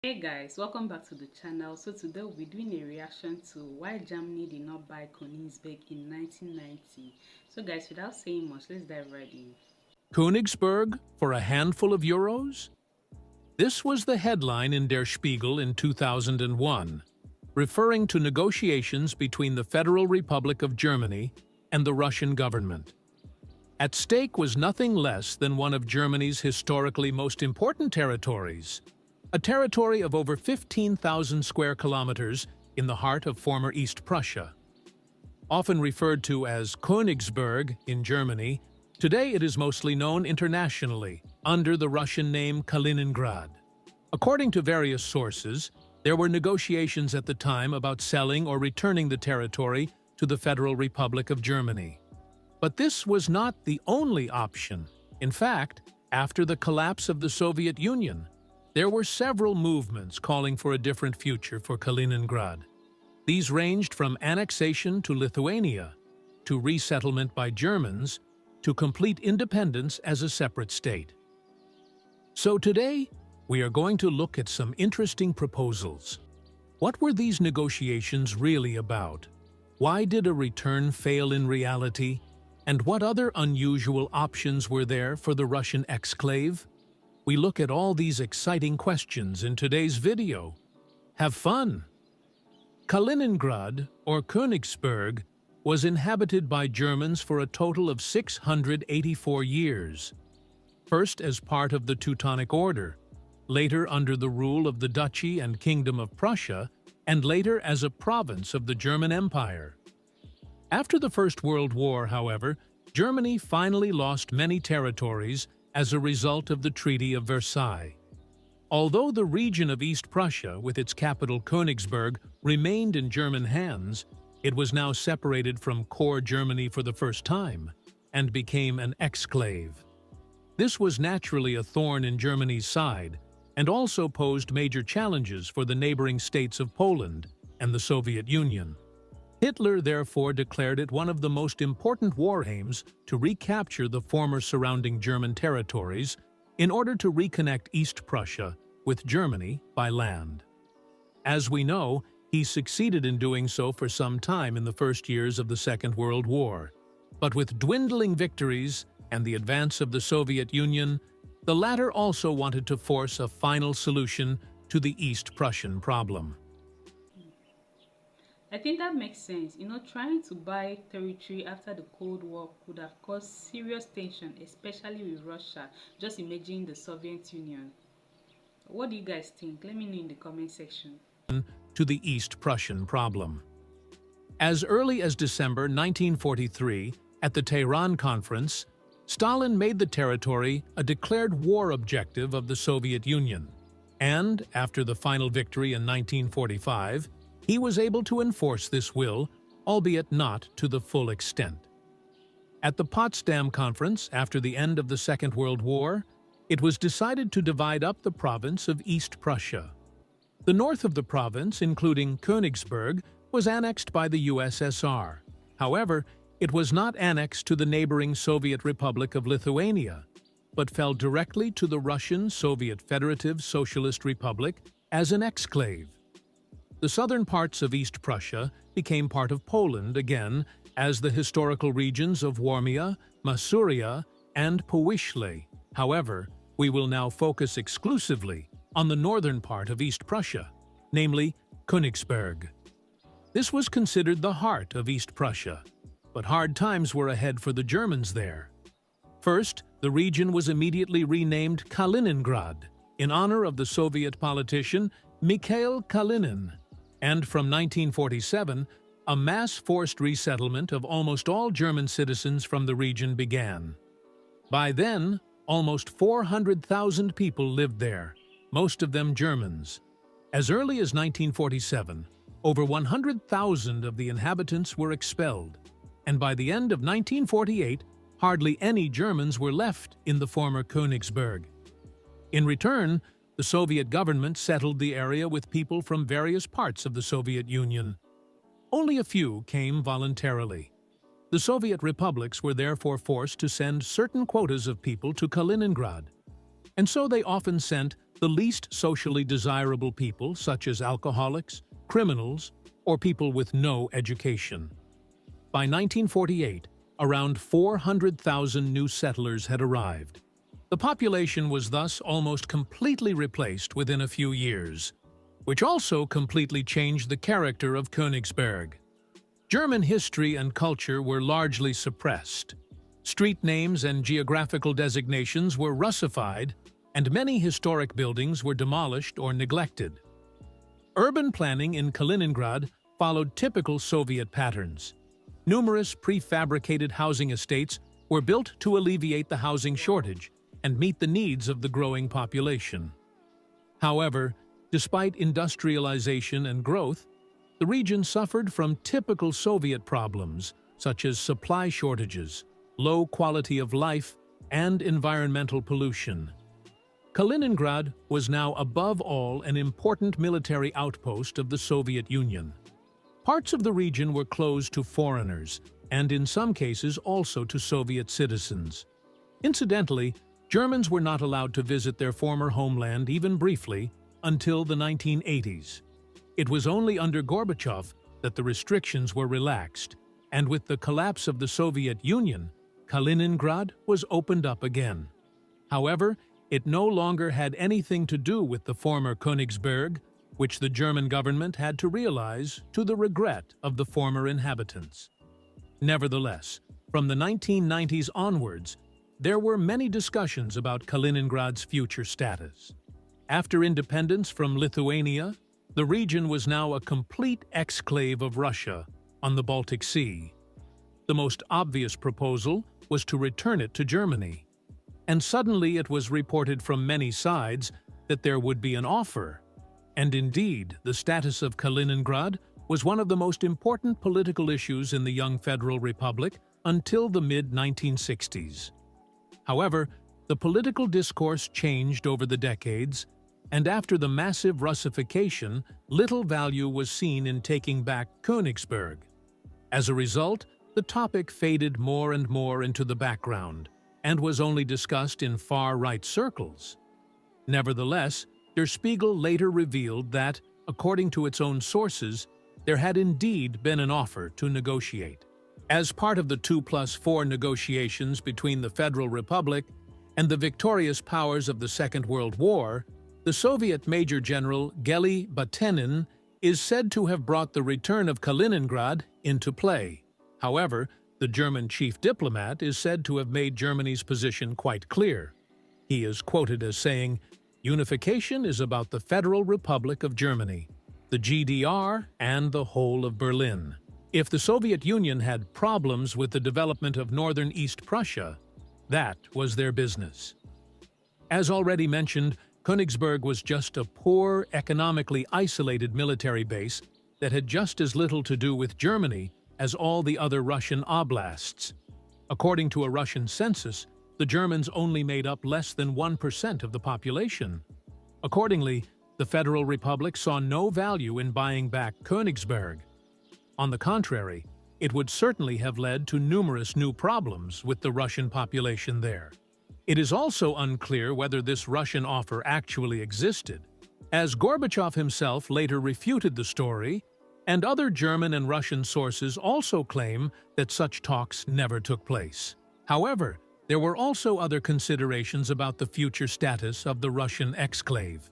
Hey guys, welcome back to the channel. So today we'll be doing a reaction to why Germany did not buy Königsberg in 1990. So guys, without saying much, let's dive right in. Königsberg for a handful of euros? This was the headline in Der Spiegel in 2001, referring to negotiations between the Federal Republic of Germany and the Russian government. At stake was nothing less than one of Germany's historically most important territories, a territory of over 15,000 square kilometers in the heart of former East Prussia. Often referred to as Königsberg in Germany, today it is mostly known internationally under the Russian name Kaliningrad. According to various sources, there were negotiations at the time about selling or returning the territory to the Federal Republic of Germany. But this was not the only option. In fact, after the collapse of the Soviet Union, there were several movements calling for a different future for Kaliningrad. These ranged from annexation to Lithuania, to resettlement by Germans, to complete independence as a separate state. So today, we are going to look at some interesting proposals. What were these negotiations really about? Why did a return fail in reality? And what other unusual options were there for the Russian exclave? We look at all these exciting questions in today's video. Have fun! Kaliningrad, or Königsberg, was inhabited by Germans for a total of 684 years. First as part of the Teutonic Order, later under the rule of the Duchy and Kingdom of Prussia, and later as a province of the German Empire. After the First World War, however, Germany finally lost many territories as a result of the Treaty of Versailles. Although the region of East Prussia, with its capital Königsberg, remained in German hands, it was now separated from core Germany for the first time and became an exclave. This was naturally a thorn in Germany's side and also posed major challenges for the neighboring states of Poland and the Soviet Union. Hitler therefore declared it one of the most important war aims to recapture the former surrounding German territories in order to reconnect East Prussia with Germany by land. As we know, he succeeded in doing so for some time in the first years of the Second World War. But with dwindling victories and the advance of the Soviet Union, the latter also wanted to force a final solution to the East Prussian problem. I think that makes sense. Trying to buy territory after the Cold War could have caused serious tension, especially with Russia. Just imagine the Soviet Union. What do you guys think? Let me know in the comment section. To the East Prussian problem. As early as December 1943, at the Tehran Conference, Stalin made the territory a declared war objective of the Soviet Union, and, after the final victory in 1945, he was able to enforce this will, albeit not to the full extent. At the Potsdam Conference, after the end of the Second World War, it was decided to divide up the province of East Prussia. The north of the province, including Königsberg, was annexed by the USSR. However, it was not annexed to the neighboring Soviet Republic of Lithuania, but fell directly to the Russian Soviet Federative Socialist Republic as an exclave. The southern parts of East Prussia became part of Poland again as the historical regions of Warmia, Masuria, and Powiśle. However, we will now focus exclusively on the northern part of East Prussia, namely Königsberg. This was considered the heart of East Prussia, but hard times were ahead for the Germans there. First, the region was immediately renamed Kaliningrad in honor of the Soviet politician Mikhail Kalinin. And from 1947, a mass forced resettlement of almost all German citizens from the region began. By then, almost 400,000 people lived there, most of them Germans. As early as 1947, over 100,000 of the inhabitants were expelled, and by the end of 1948, hardly any Germans were left in the former Königsberg. In return, the Soviet government settled the area with people from various parts of the Soviet Union. Only a few came voluntarily. The Soviet republics were therefore forced to send certain quotas of people to Kaliningrad, and so they often sent the least socially desirable people, such as alcoholics, criminals, or people with no education. By 1948, around 400,000 new settlers had arrived. The population was thus almost completely replaced within a few years, which also completely changed the character of Königsberg. German history and culture were largely suppressed. Street names and geographical designations were Russified, and many historic buildings were demolished or neglected. Urban planning in Kaliningrad followed typical Soviet patterns. Numerous prefabricated housing estates were built to alleviate the housing shortage and meet the needs of the growing population. However, despite industrialization and growth, the region suffered from typical Soviet problems such as supply shortages, low quality of life, and environmental pollution. Kaliningrad was now above all an important military outpost of the Soviet Union. Parts of the region were closed to foreigners, and in some cases also to Soviet citizens. Incidentally, Germans were not allowed to visit their former homeland even briefly until the 1980s. It was only under Gorbachev that the restrictions were relaxed, and with the collapse of the Soviet Union, Kaliningrad was opened up again. However, it no longer had anything to do with the former Königsberg, which the German government had to realize to the regret of the former inhabitants. Nevertheless, from the 1990s onwards, there were many discussions about Kaliningrad's future status. After independence from Lithuania, the region was now a complete exclave of Russia on the Baltic Sea. The most obvious proposal was to return it to Germany. And suddenly it was reported from many sides that there would be an offer. And indeed, the status of Kaliningrad was one of the most important political issues in the young Federal Republic until the mid-1960s. However, the political discourse changed over the decades, and after the massive Russification, little value was seen in taking back Königsberg. As a result, the topic faded more and more into the background, and was only discussed in far-right circles. Nevertheless, Der Spiegel later revealed that, according to its own sources, there had indeed been an offer to negotiate. As part of the 2+4 negotiations between the Federal Republic and the victorious powers of the Second World War, the Soviet Major General Geli Batenin is said to have brought the return of Kaliningrad into play. However, the German chief diplomat is said to have made Germany's position quite clear. He is quoted as saying, "Unification is about the Federal Republic of Germany, the GDR, and the whole of Berlin. If the Soviet Union had problems with the development of northern East Prussia, that was their business." As already mentioned, Königsberg was just a poor, economically isolated military base that had just as little to do with Germany as all the other Russian oblasts. According to a Russian census, the Germans only made up less than 1% of the population. Accordingly, the Federal Republic saw no value in buying back Königsberg. On the contrary, it would certainly have led to numerous new problems with the Russian population there. It is also unclear whether this Russian offer actually existed, as Gorbachev himself later refuted the story, and other German and Russian sources also claim that such talks never took place. However, there were also other considerations about the future status of the Russian exclave.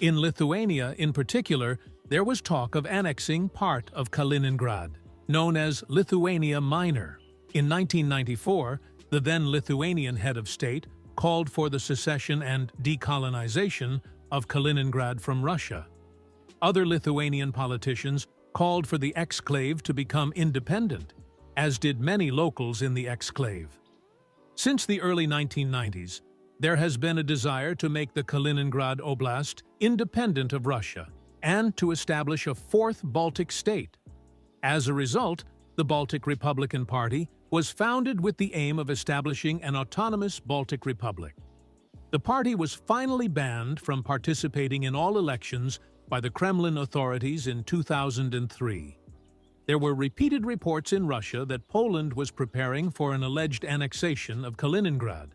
In Lithuania, in particular, there was talk of annexing part of Kaliningrad, known as Lithuania Minor. In 1994, the then Lithuanian head of state called for the secession and decolonization of Kaliningrad from Russia. Other Lithuanian politicians called for the exclave to become independent, as did many locals in the exclave. Since the early 1990s, there has been a desire to make the Kaliningrad Oblast independent of Russia and to establish a fourth Baltic state. As a result, the Baltic Republican Party was founded with the aim of establishing an autonomous Baltic Republic. The party was finally banned from participating in all elections by the Kremlin authorities in 2003. There were repeated reports in Russia that Poland was preparing for an alleged annexation of Kaliningrad.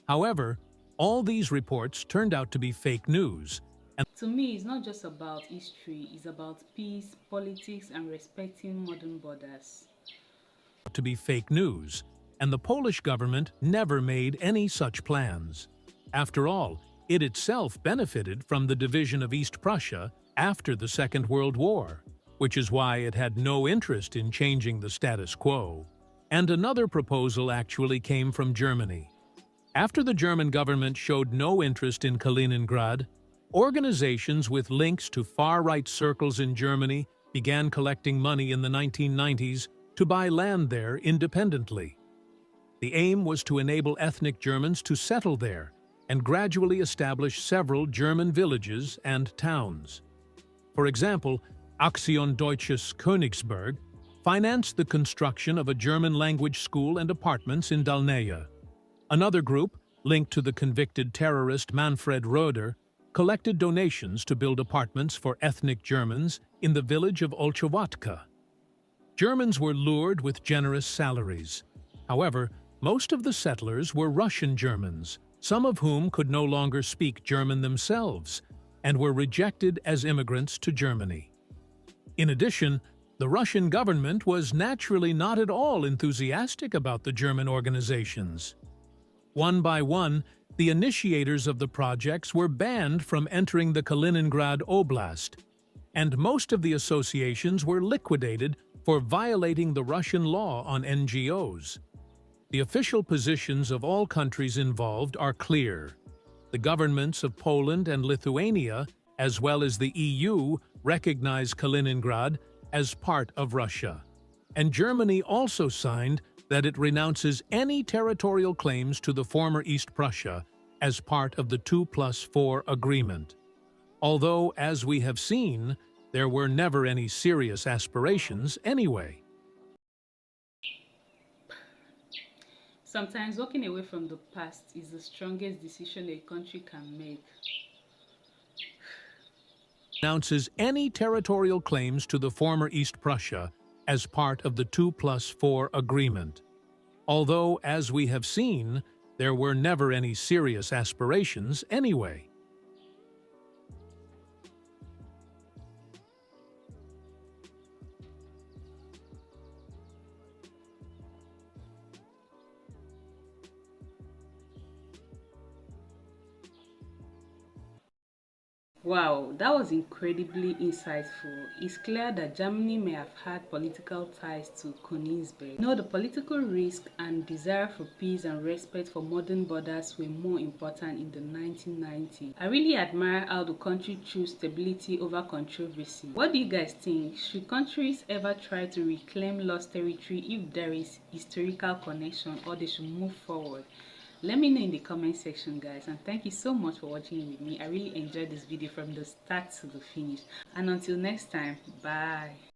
However, All these reports turned out to be fake news, To me, it's not just about history, it's about peace, politics, and respecting modern borders. and the Polish government never made any such plans. After all, it itself benefited from the division of East Prussia after the Second World War, which is why it had no interest in changing the status quo. And another proposal actually came from Germany. After the German government showed no interest in Kaliningrad, organizations with links to far-right circles in Germany began collecting money in the 1990s to buy land there independently. The aim was to enable ethnic Germans to settle there and gradually establish several German villages and towns. For example, Aktion Deutsches Königsberg financed the construction of a German-language school and apartments in Dalnaya. Another group, linked to the convicted terrorist Manfred Roeder, collected donations to build apartments for ethnic Germans in the village of Olchowatka. Germans were lured with generous salaries. However, most of the settlers were Russian Germans, some of whom could no longer speak German themselves, and were rejected as immigrants to Germany. In addition, the Russian government was naturally not at all enthusiastic about the German organizations. One by one, the initiators of the projects were banned from entering the Kaliningrad Oblast, and most of the associations were liquidated for violating the Russian law on NGOs. The official positions of all countries involved are clear. The governments of Poland and Lithuania, as well as the EU, recognize Kaliningrad as part of Russia. And Germany also signed that it renounces any territorial claims to the former East Prussia as part of the 2+4 agreement. Although, as we have seen, there were never any serious aspirations anyway. Sometimes walking away from the past is the strongest decision a country can make. Renounces any territorial claims to the former East Prussia as part of the 2+4 agreement. Although, as we have seen, there were never any serious aspirations anyway. Wow, that was incredibly insightful. It's clear that Germany may have had political ties to Königsberg. No, the political risk and desire for peace and respect for modern borders were more important in the 1990s. I really admire how the country chose stability over controversy. What do you guys think? Should countries ever try to reclaim lost territory if there is historical connection, or they should move forward? Let me know in the comment section, guys, and thank you so much for watching with me. I really enjoyed this video from the start to the finish, and until next time, bye.